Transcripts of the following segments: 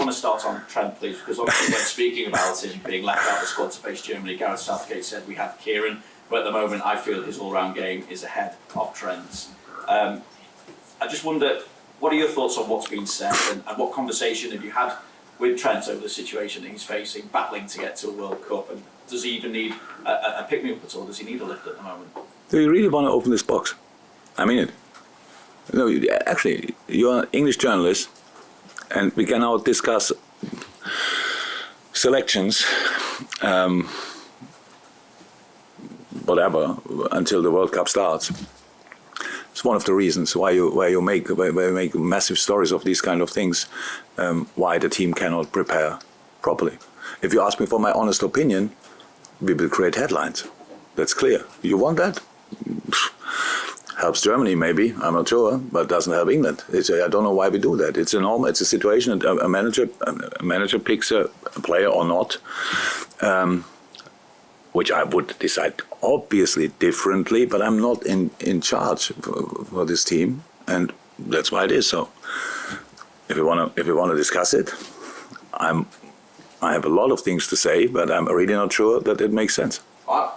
want to start on Trent, please, because obviously when speaking about him being left out of the squad to face Germany, Gareth Southgate said we had Kieran, but at the moment I feel his all-round game is ahead of Trent's. I just wonder, what are your thoughts on what's been said, and what conversation have you had with Trent over the situation that he's facing, battling to get to a World Cup, and does he even need a pick-me-up at all? Does he need a lift at the moment? Do you really want to open this box? I mean it. No, actually, you're an English journalist, and we can now discuss selections, whatever, until the World Cup starts. It's one of the reasons why you make massive stories of these kind of things, why the team cannot prepare properly. If you ask me for my honest opinion, we will create headlines. That's clear. You want that? Helps Germany maybe, I'm not sure, but doesn't help England. I don't know why we do that. It's a situation that a manager picks a player or not, which I would decide obviously differently, but I'm not in charge for this team, and that's why it is so. If you want to discuss it, I have a lot of things to say, but I'm really not sure that it makes sense.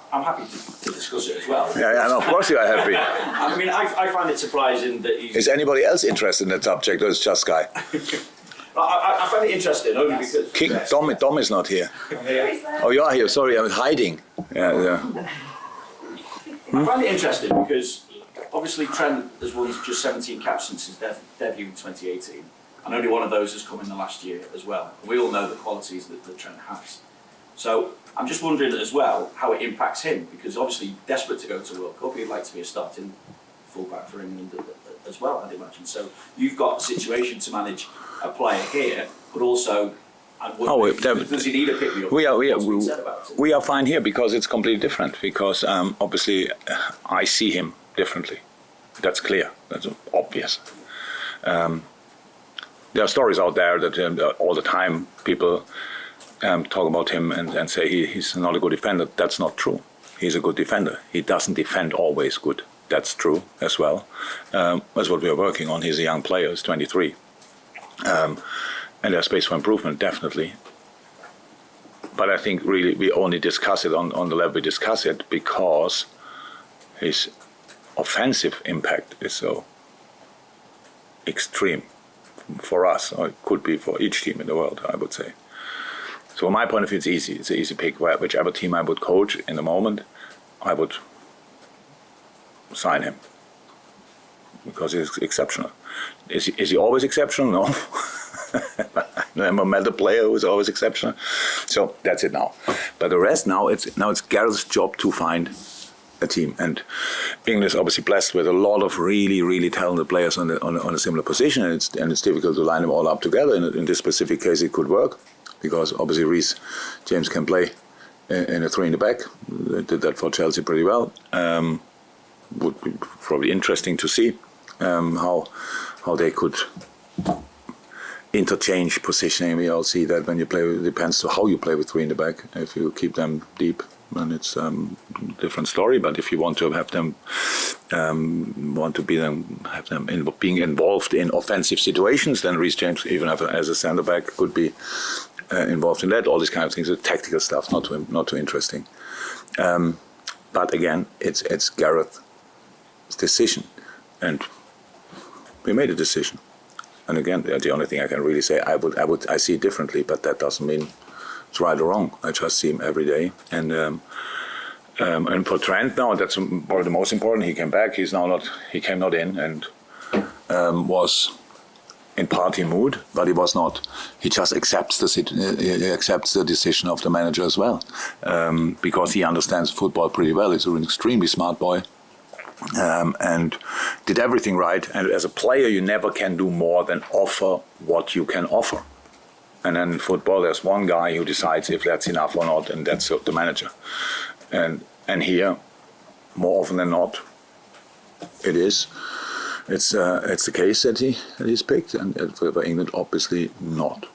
I'm happy to discuss it as well. Yeah, no, of course you are happy. I mean, I find it surprising that he's... Is anybody else interested in that subject, or is it just Guy? I find it interesting only because... Dom is not here. Oh, you are here. Sorry, I was hiding. Yeah. I find it interesting because obviously Trent has won just 17 caps since his debut in 2018, and only one of those has come in the last year as well. We all know the qualities that Trent has. So I'm just wondering as well how it impacts him, because obviously desperate to go to the World Cup, he'd like to be a starting fullback for England as well, I'd imagine. So you've got a situation to manage a player here, but also does he need a pick-me-up? We are fine here because it's completely different. Because obviously I see him differently. That's clear. That's obvious. There are stories out there that all the time people talk about him and say he's not a good defender. That's not true. He's a good defender. He doesn't defend always good. That's true as well. That's what we are working on. He's a young player. He's 23. And there's space for improvement, definitely. But I think really we only discuss it on the level we discuss it because his offensive impact is so extreme for us, or it could be for each team in the world, I would say. So from my point of view, it's easy. It's an easy pick. Whichever team I would coach in the moment, I would sign him because he's exceptional. Is he always exceptional? No. I never met a player who is always exceptional. So that's it now. But the rest now it's Gareth's job to find a team. And England is obviously blessed with a lot of really, really talented players on a similar position, and it's difficult to line them all up together. In this specific case, it could work because obviously Reece James can play in a three in the back. They did that for Chelsea pretty well. Would be probably interesting to see how they could interchange positioning. We all see that when you play, it depends to how you play with three in the back. If you keep them deep, then it's a different story. But if you want to have them, being involved in offensive situations, then Reece James, even as a centre back, could be involved in that. All these kind of things, the tactical stuff, not too interesting. But again, it's Gareth's decision, and we made a decision. And again, the only thing I can really say, I see it differently, but that doesn't mean it's right or wrong. I just see him every day. And for Trent now, that's probably the most important. He came back. He came not in and was in party mood, but he was not. He just accepts the decision of the manager as well, because he understands football pretty well. He's an extremely smart boy. And did everything right. And as a player, you never can do more than offer what you can offer. And then in football, there's one guy who decides if that's enough or not, and that's the manager. And here, more often than not, it's the case that he's picked, and for England, obviously not.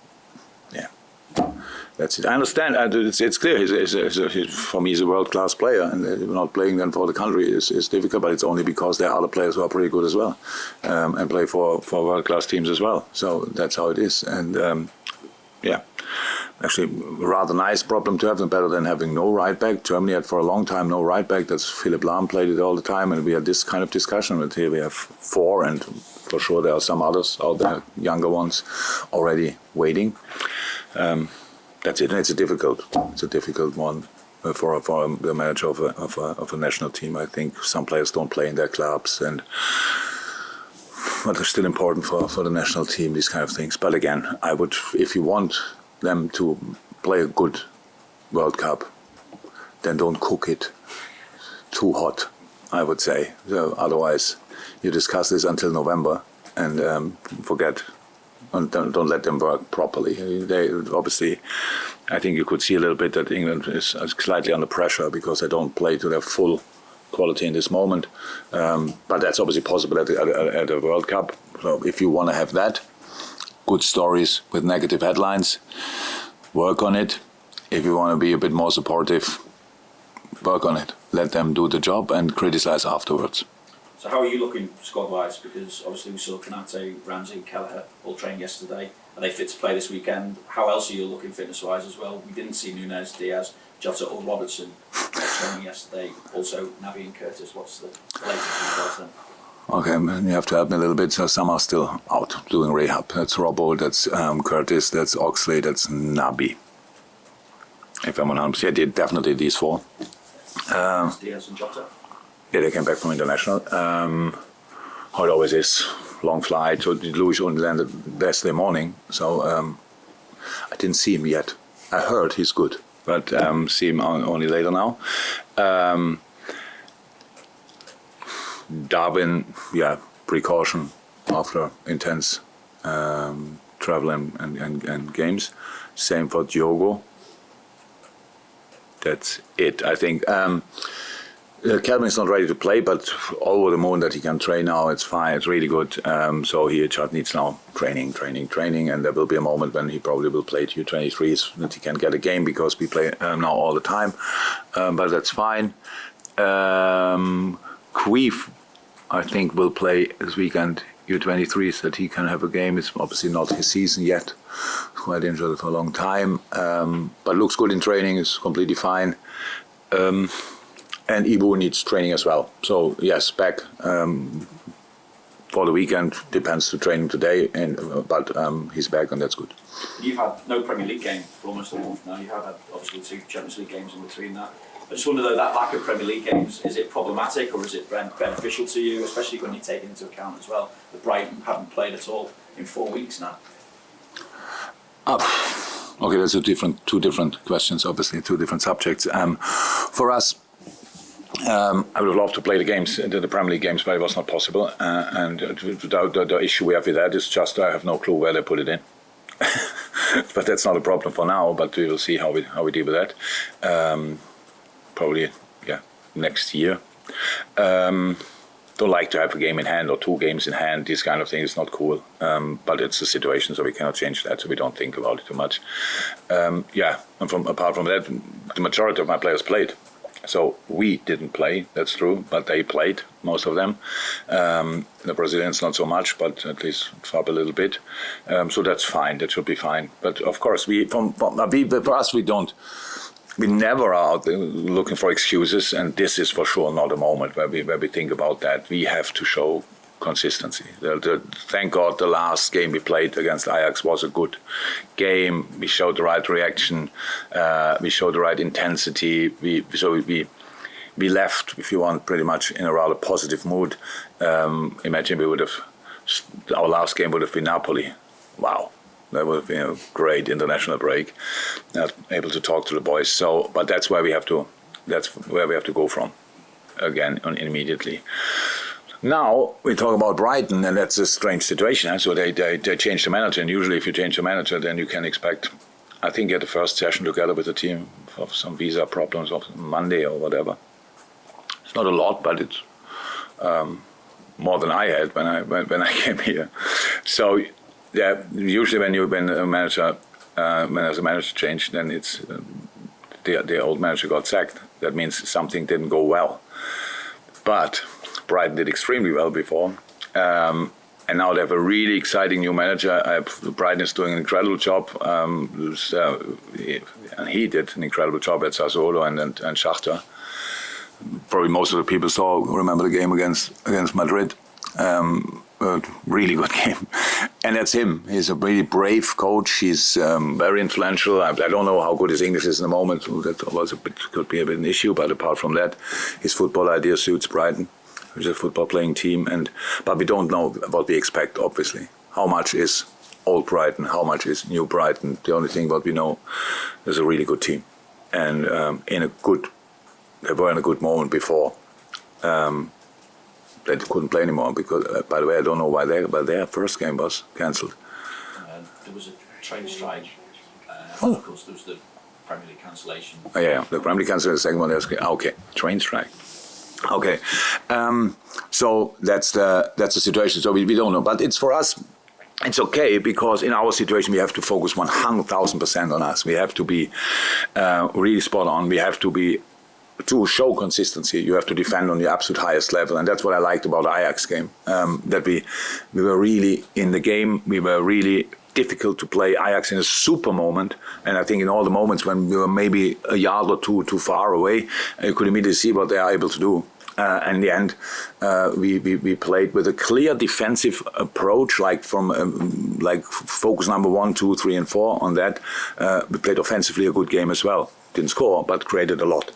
Yeah. That's it. I understand. It's clear. For me, he's a world-class player, and not playing then for the country is difficult. But it's only because there are other players who are pretty good as well, and play for world-class teams as well. So that's how it is. And Yeah. Actually, a rather nice problem to have, and better than having no right back. Germany had for a long time no right back. That's Philipp Lahm played it all the time, and we had this kind of discussion. But here we have 4, and for sure there are some others out there, younger ones, already waiting. That's it. And it's a difficult one for the manager of a national team. I think some players don't play in their clubs, but they're still important for the national team. These kind of things. But again, I would, if you want them to play a good World Cup, then don't cook it too hot, I would say. So otherwise, you discuss this until November and forget, and don't let them work properly. They obviously, I think you could see a little bit that England is slightly under pressure because they don't play to their full quality in this moment. But that's obviously possible at a World Cup. So if you want to have that, good stories with negative headlines, work on it. If you want to be a bit more supportive, work on it. Let them do the job and criticize afterwards. So how are you looking squad-wise? Because obviously we saw Konate, Ramsay, Kelleher all train yesterday. Are they fit to play this weekend? How else are you looking fitness-wise as well? We didn't see Nunes, Diaz, Jota or Robertson training yesterday. Also Naby and Curtis. What's the latest results then? Okay, you have to help me a little bit. So some are still out doing rehab. That's Robbo, that's Curtis, that's Oxley, that's Naby. If I'm 100%, yeah, definitely these 4. Diaz and Jota. Yeah, they came back from international. How it always is, long flight. So Louis only landed yesterday morning, so I didn't see him yet. I heard he's good, but see him only later now. Darwin, yeah, precaution after intense travel and games. Same for Diogo. That's it, I think. Kelvin is not ready to play, but over the moon that he can train now, it's fine, it's really good. So he just needs now training, and there will be a moment when he probably will play U23s, that he can get a game because we play now all the time, but that's fine. Queef, I think, will play this weekend U23s, that he can have a game. It's obviously not his season yet. He's quite injured for a long time, but looks good in training, is completely fine. And Ibu needs training as well. So yes, back for the weekend. Depends to training today, but he's back and that's good. You've had no Premier League game for almost a month now. You have had obviously 2 Champions League games in between that. I just wonder though, that lack of Premier League games, is it problematic or is it beneficial to you, especially when you take into account as well that Brighton haven't played at all in 4 weeks now? Okay, that's two different questions, obviously, 2 different subjects. For us, I would have loved to play the games, the Premier League games, but it was not possible. And the issue we have with that is just I have no clue where they put it in. But that's not a problem for now. But we will see how we deal with that. Probably, yeah, next year. Don't like to have a game in hand or 2 games in hand. This kind of thing is not cool. But it's a situation, so we cannot change that. So we don't think about it too much. Yeah, and apart from that, the majority of my players played. So we didn't play, that's true, but they played, most of them. The Brazilians not so much, but at least Fab a little bit. So that's fine, that should be fine. But of course, for us, we never are out looking for excuses, and this is for sure not a moment where we think about that. We have to show consistency. Thank God the last game we played against Ajax was a good game. We showed the right reaction. We showed the right intensity. We left, if you want, pretty much in a rather positive mood. Imagine our last game would have been Napoli. Wow. That would have been a great international break. Not able to talk to the boys. So, but that's where we have to go from again immediately. Now we talk about Brighton, and that's a strange situation. So they changed the manager, and usually if you change the manager, then you can expect, I think, get the first session together with the team for some visa problems on Monday or whatever. It's not a lot, but it's more than I had when I came here. So yeah, usually when a manager there's a manager change, then it's the old manager got sacked. That means something didn't go well. But Brighton did extremely well before, and And now they have a really exciting new manager. Brighton is doing an incredible job. And he did an incredible job at Sassuolo and Shakhtar. Probably most of the people remember the game against Madrid. Really good game. And that's him. He's a really brave coach. He's very influential. I don't know how good his English is in the moment. That could be a bit an issue, but apart from that, his football idea suits Brighton, which is a football playing team. But we don't know what we expect, obviously. How much is old Brighton? How much is new Brighton? The only thing what we know is a really good team. And they were in a good moment before. They couldn't play anymore because, by the way, I don't know why their first game was cancelled. There was a train strike. Of course, there was the Premier League cancellation. Oh, yeah, the Premier League cancellation. The second one, okay, train strike. Okay, so that's the situation. So we don't know, but it's for us. It's okay because in our situation we have to focus 100,000% on us. We have to be really spot on. We have to show consistency, you have to defend on the absolute highest level, and that's what I liked about the Ajax game. That we were really in the game. We were really difficult to play. Ajax in a super moment, and I think in all the moments when we were maybe a yard or two too far away, you could immediately see what they are able to do. And in the end, we played with a clear defensive approach, like focus number 1, 2, 3, and 4 on that. We played offensively a good game as well. Didn't score, but created a lot,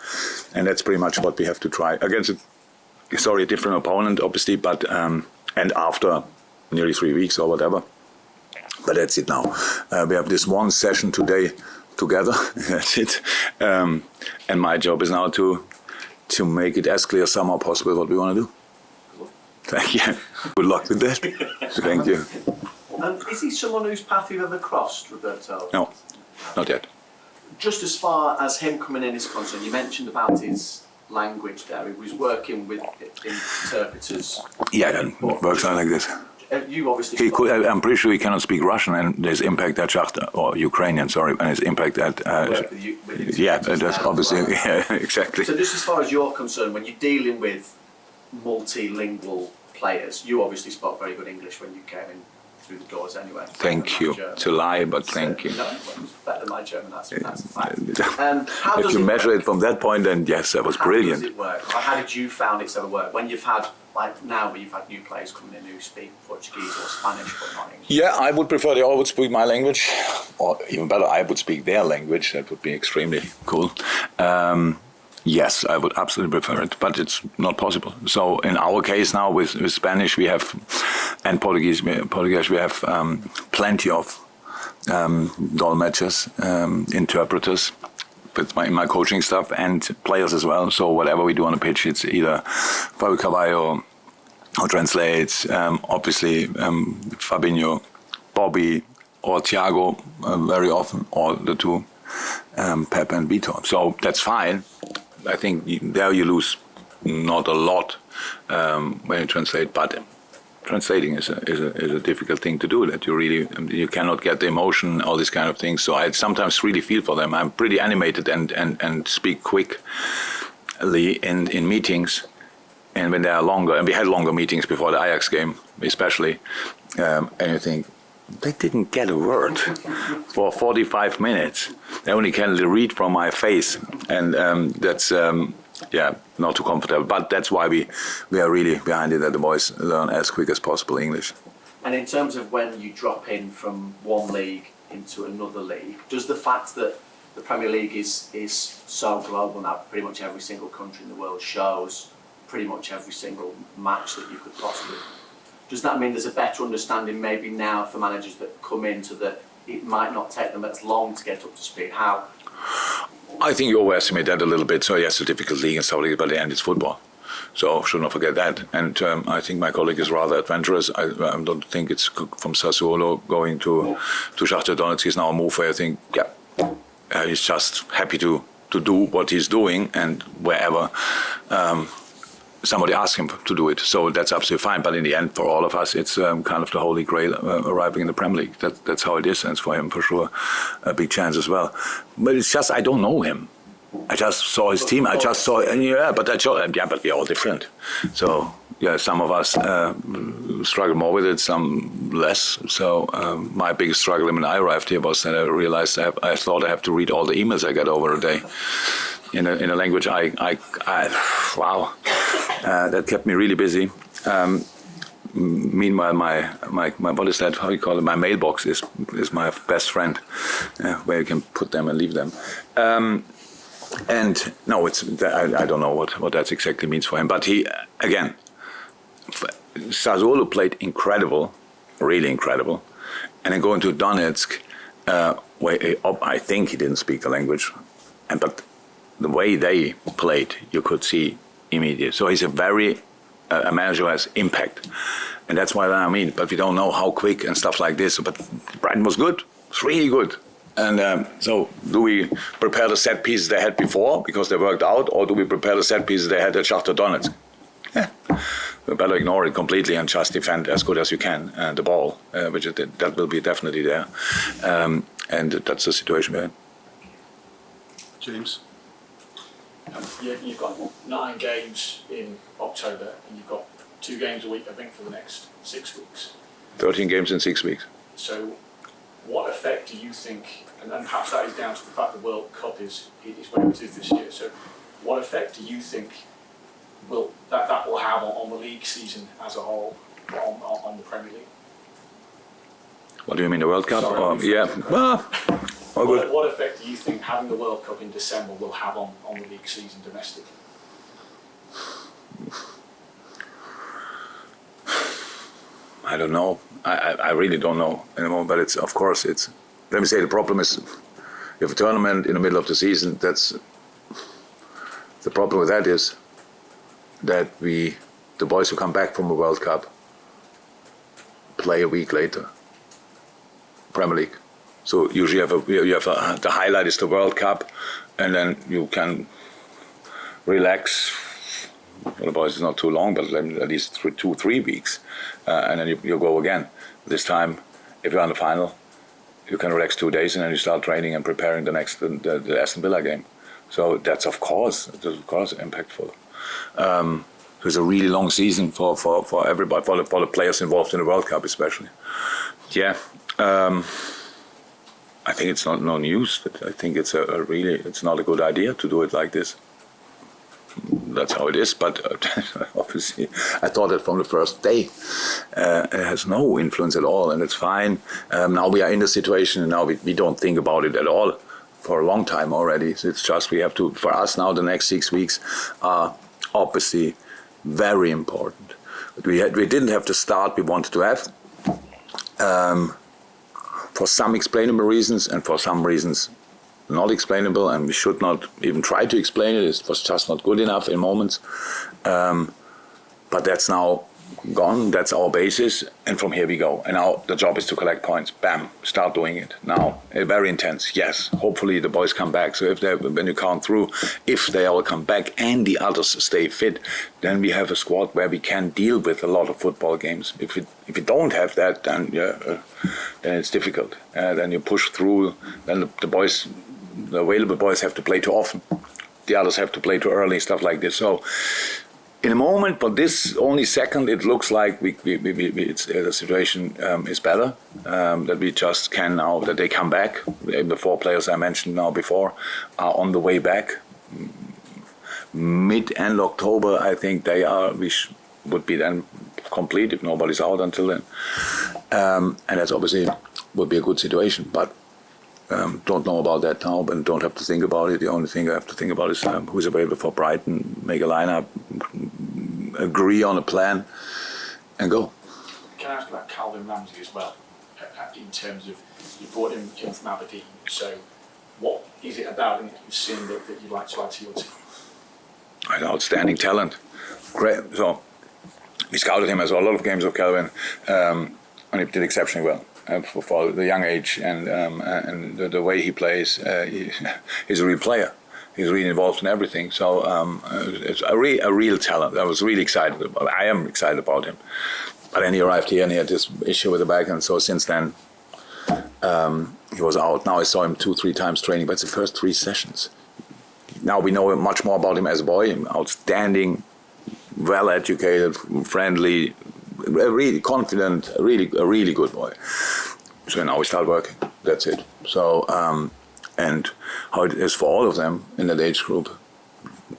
and that's pretty much what we have to try against a different opponent, obviously. But and after nearly 3 weeks or whatever, but that's it now. We have this one session today together. That's it, and my job is now to make it as clear as somehow possible what we want to do. Thank you. Good luck with that. Thank you. Is he someone whose path you've ever crossed, Roberto? No, not yet. Just as far as him coming in is concerned, you mentioned about his language there. He was working with interpreters. Yeah, that works out like this. You obviously. I'm pretty sure he cannot speak Russian, and there's impact at Shakhtar, or Ukrainian, sorry, and his impact at. Yeah, that's obviously, yeah, exactly. So just as far as you're concerned, when you're dealing with multilingual players, you obviously spoke very good English when you came in through the doors anyway. Thank you. To lie, but thank you. No, it's better than my German, that's a fact. If you measure it from that point, then yes, that was brilliant. How does it work? How did you found it's ever work? When you've had, like now where you've had new players coming in who speak Portuguese or Spanish but not English? Yeah, I would prefer they all would speak my language, or even better, I would speak their language. That would be extremely cool. Yes, I would absolutely prefer it, but it's not possible. So in our case now with Spanish and Portuguese, we have plenty of dolmetschers, interpreters, in my coaching stuff, and players as well. So whatever we do on the pitch, it's either Fabio Carvalho who translates, obviously Fabinho, Bobby, or Thiago very often, or the two, Pep and Vitor. So that's fine. I think there you lose not a lot when you translate, but translating is a difficult thing to do. That you cannot get the emotion, all these kind of things. So I sometimes really feel for them. I'm pretty animated and speak quickly in meetings, and when they are longer, and we had longer meetings before the Ajax game, especially, and you think, they didn't get a word for 45 minutes. They only can read from my face, and that's not too comfortable. But that's why we are really behind it, that the boys learn as quick as possible English. And in terms of when you drop in from one league into another league, does the fact that the Premier League is so global now, pretty much every single country in the world shows pretty much every single match that you could possibly. Does that mean there's a better understanding maybe now for managers that come into that it might not take them as long to get up to speed? How? I think you overestimate that a little bit. So yes, a difficult league and stuff like that, but at the end it's football. So should not forget that. And I think my colleague is rather adventurous. I don't think it's from Sassuolo going to Shakhtar Donetsk is now a move where I think, he's just happy to do what he's doing, and wherever somebody asks him to do it. So that's absolutely fine. But in the end, for all of us, it's kind of the holy grail arriving in the Premier League. That's how it is, and it's for him for sure a big chance as well. But it's just I don't know him. I just saw his team. I just saw, but we're all different. So some of us struggle more with it, some less. So my biggest struggle when I arrived here was that I realized I thought I have to read all the emails I get over a day in a language wow, that kept me really busy. Meanwhile, my what is that? How you call it? My mailbox is my best friend, where you can put them and leave them. And no, I don't know what that exactly means for him. But he again, Sassuolo played incredible, really incredible, and then going to Donetsk, where I think he didn't speak the language, but the way they played, you could see immediately. So he's a manager who has impact, and that's what I mean. But we don't know how quick and stuff like this. But Brighton was good, it's really good. And so, do we prepare the set pieces they had before because they worked out, or do we prepare the set pieces they had at Shakhtar Donetsk? Yeah, we better ignore it completely and just defend as good as you can the ball, which that will be definitely there, and that's the situation we're in. James. You've got 9 games in October, and you've got 2 games a week, I think, for the next 6 weeks. 13 games in 6 weeks. So, what effect do you think, and perhaps that is down to the fact the World Cup is where it is this year, so what effect do you think that will have on the league season as a whole, on the Premier League? What do you mean, the World Cup? Sorry, Yeah. Good. What effect do you think having the World Cup in December will have on the league season domestically? I don't know. I really don't know anymore. But it's, of course, it's. Let me say the problem is, you have a tournament in the middle of the season. That's the problem with that is that the boys who come back from the World Cup play a week later. Premier League. So usually you have the highlight is the World Cup, and then you can relax. For the boys, it's not too long, but at least 2-3 weeks, and then you go again. This time, if you're on the final, you can relax 2 days, and then you start training and preparing the Aston Villa game. So that's of course impactful. It's a really long season for everybody, for the players involved in the World Cup, especially. Yeah. I think it's no news. I think it's it's not a good idea to do it like this. That's how it is. But obviously, I thought that from the first day. It has no influence at all, and it's fine. Now we are in the situation, and now we don't think about it at all for a long time already. So it's just we have to. For us now, the next 6 weeks are obviously very important. But we didn't have the start we wanted to have. For some explainable reasons, and for some reasons not explainable, and we should not even try to explain it. It was just not good enough in moments. But that's now gone. That's our basis, and from here we go. And now the job is to collect points. Bam, start doing it now. Very intense. Yes, hopefully the boys come back. So when you count through, if they all come back and the others stay fit, then we have a squad where we can deal with a lot of football games. If we don't have that, then then it's difficult. Then you push through. Then the available boys have to play too often. The others have to play too early. Stuff like this. So. In a moment, but this only second, it looks like the situation is better. That we just can now that they come back. The 4 players I mentioned now before are on the way back. Mid-end October, I think they are. Would be then complete if nobody's out until then, and that's obviously would be a good situation. But don't know about that now, but don't have to think about it. The only thing I have to think about is who's available for Brighton, make a lineup, agree on a plan, and go. Can I ask about Calvin Ramsay as well, in terms of you brought him from Aberdeen, so what is it about him that you've seen that you'd like to add to your team? An outstanding talent. Great. So we scouted him as well, a lot of games of Calvin, and he did exceptionally well. For the young age and the way he plays, he's a real player. He's really involved in everything. So it's a real talent. I was really excited. I am excited about him. But then he arrived here and he had this issue with the back, and so since then he was out. Now I saw him 2-3 times training, but it's the first 3 sessions. Now we know much more about him as a boy. Outstanding, well-educated, friendly, a really confident, a really good boy. So now we start working. That's it. So, and how it is for all of them in that age group,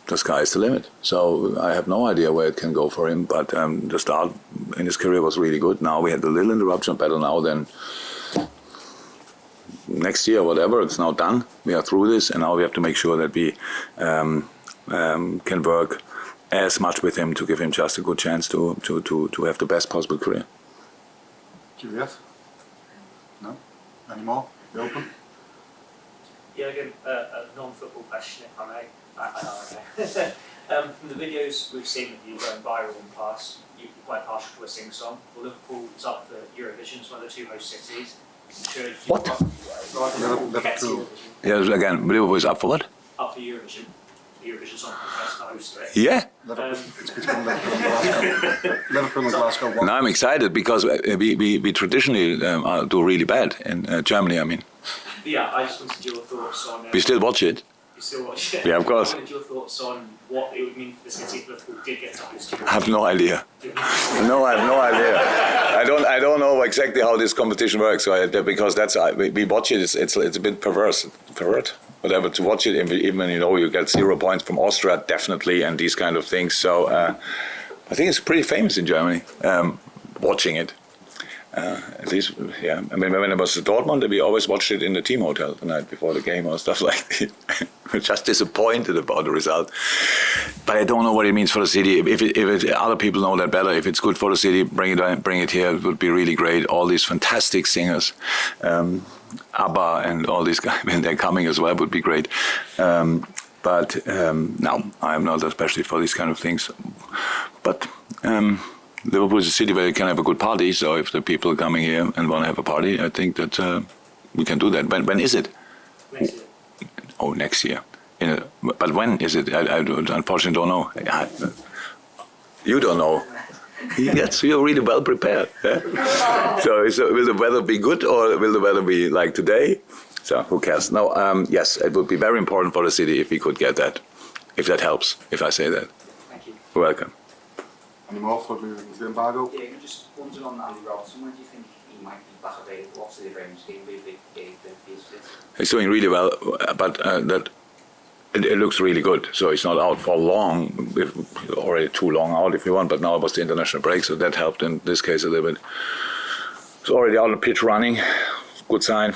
the sky is the limit. So I have no idea where it can go for him, but the start in his career was really good. Now we had a little interruption, better now than next year, whatever. It's now done. We are through this, and now we have to make sure that we can work as much with him to give him just a good chance to have the best possible career. Juliet? No? Any more? You open? Yeah, again, a non-football question, if I may. From the videos we've seen of you going viral in the past, you're quite partial to a sing-song. Well, Liverpool is up for Eurovision, it's one of the 2 host cities. What? Liverpool. Yeah, again, Liverpool is up for what? Up for Eurovision. The Eurovision Song Contest, I host it. Yeah. It's between Liverpool and Glasgow. Liverpool and Glasgow won. Now I'm excited because we traditionally do really bad in Germany, I mean. Yeah, I just wanted your thoughts on... We still watch it. You still watch it? Yeah, of course. I wanted your thoughts on what it would mean for the city if Liverpool did get to host Eurovision. I have no idea. No, I have no idea. I don't know exactly how this competition works. So because we watch it. It's a bit perverse, whatever, to watch it. Even you get 0 points from Austria, definitely, and these kind of things. So I think it's pretty famous in Germany. Watching it. At least, yeah. I mean, when it was Dortmund, we always watched it in the team hotel the night before the game or stuff like that. We're just disappointed about the result. But I don't know what it means for the city. If other people know that better, if it's good for the city, bring it here. It would be really great. All these fantastic singers, ABBA and all these guys, when they're coming as well, would be great. But no, I'm not especially for these kind of things. But Liverpool is a city where you can have a good party. So if the people are coming here and want to have a party, I think that we can do that. When is it? Next year. Oh, next year. But when is it? I unfortunately don't know. You don't know. Yes, you're really well prepared. Yeah? So will the weather be good or will the weather be like today? So who cares? No, yes, it would be very important for the city if we could get that. If that helps, if I say that. Thank you. You're welcome. Any more for the embargo? Yeah, you're just wondering on Andy Robertson, when do you think he might be back available? Obviously, the Rangers game will be a big game for his fit. He's doing really well, but that it looks really good. So he's not out for long, already too long out if you want, but now it was the international break, so that helped in this case a little bit. He's already out on the pitch running, good sign.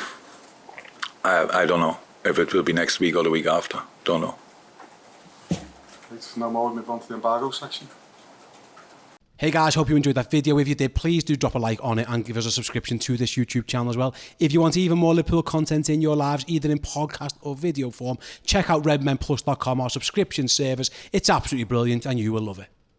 I don't know if it will be next week or the week after, don't know. It's no more, we move on to the embargo section. Hey guys, hope you enjoyed that video. If you did, please do drop a like on it and give us a subscription to this YouTube channel as well. If you want even more Liverpool content in your lives, either in podcast or video form, check out redmenplus.com, our subscription service. It's absolutely brilliant and you will love it.